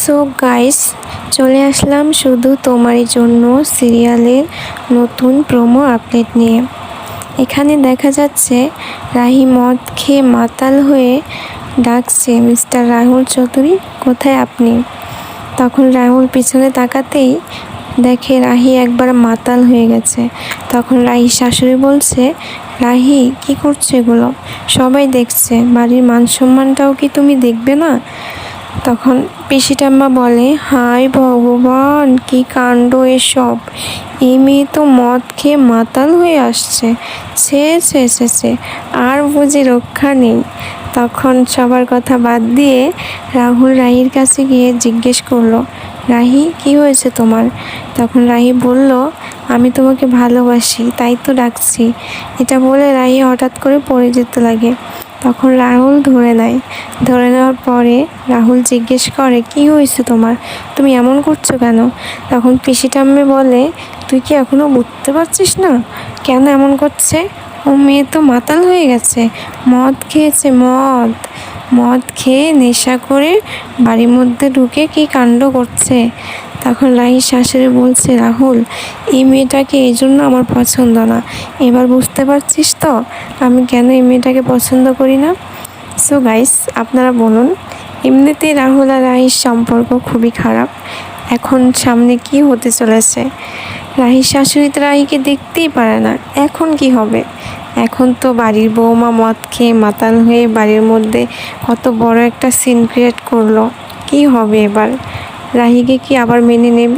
So guys, চলে আসলাম শুধু তোমারই জন্য সিরিয়ালের নতুন প্রোমো আপডেট নিয়ে। এখানে দেখা যাচ্ছে রাহি মদ খেয়ে মাতাল হয়ে ডাকছে, মিস্টার রাহুল চৌধুরী কোথায় আপনি? তখন রাহুল পিছনে তাকাতেই দেখে রাহি একবার মাতাল হয়ে গেছে। তখন রাহির শাশুড়ি বলছে, রাহি কি করছো এগুলো? সবাই দেখছে, বাড়ির মান সম্মানটাও কি তুমি দেখবে না? তখন পিসিঠাম্মা বলে, হায় ভগবান, কি কাণ্ড এসব! এই মেয়ে তো মদ খেয়ে মাতাল হয়ে আসছে, ছে ছে ছে ছে, আর বুঝি রক্ষা নেই। তখন সবার কথা বাদ দিয়ে রাহুল রাহির কাছে গিয়ে জিজ্ঞেস করলো, রাহি কি হয়েছে তোমার? তখন রাহি বলল, আমি তোমাকে ভালোবাসি, তাই তো ডাকছি। এটা বলে রাহি হঠাৎ করে পড়ে যেতে লাগে। তখন রাহুল ধরে নেওয়ার পরে রাহুল জিজ্ঞেস করে, কি হয়েছে তোমার? তুমি এমন করছো কেন? তখন পিসিঠাম্মি বলে, তুই কি এখনো বুঝতে পারছিস না কেন এমন করছে? ও মেয়ে তো মাতাল হয়ে গেছে, মদ খেয়েছে, মদ খেয়ে নেশা করে বাড়ির মধ্যে ঢুকে কি কাণ্ড করছে। তখন রাহির শাশুড়ি বলছে, রাহুল, এই মেয়েটাকে এই জন্য আমার পছন্দ না। এবার বুঝতে পারছিস তো আমি কেন এই মেয়েটাকে পছন্দ করি না? সো গাইস, আপনারা বলুন। এমনিতেই রাহুল আর রাহির সম্পর্ক খুবই খারাপ। এখন সামনে কি হতে চলেছে? রাহির শাশুড়ি তো রাহিকে দেখতেই পারে না, এখন কি হবে? এখন তো বাড়ির বৌমা মদ খেয়ে মাতাল হয়ে বাড়ির মধ্যে কত বড় একটা সিন ক্রিয়েট করলো। কি হবে এবার? রাহিকে কি আবার মেনে নেবে?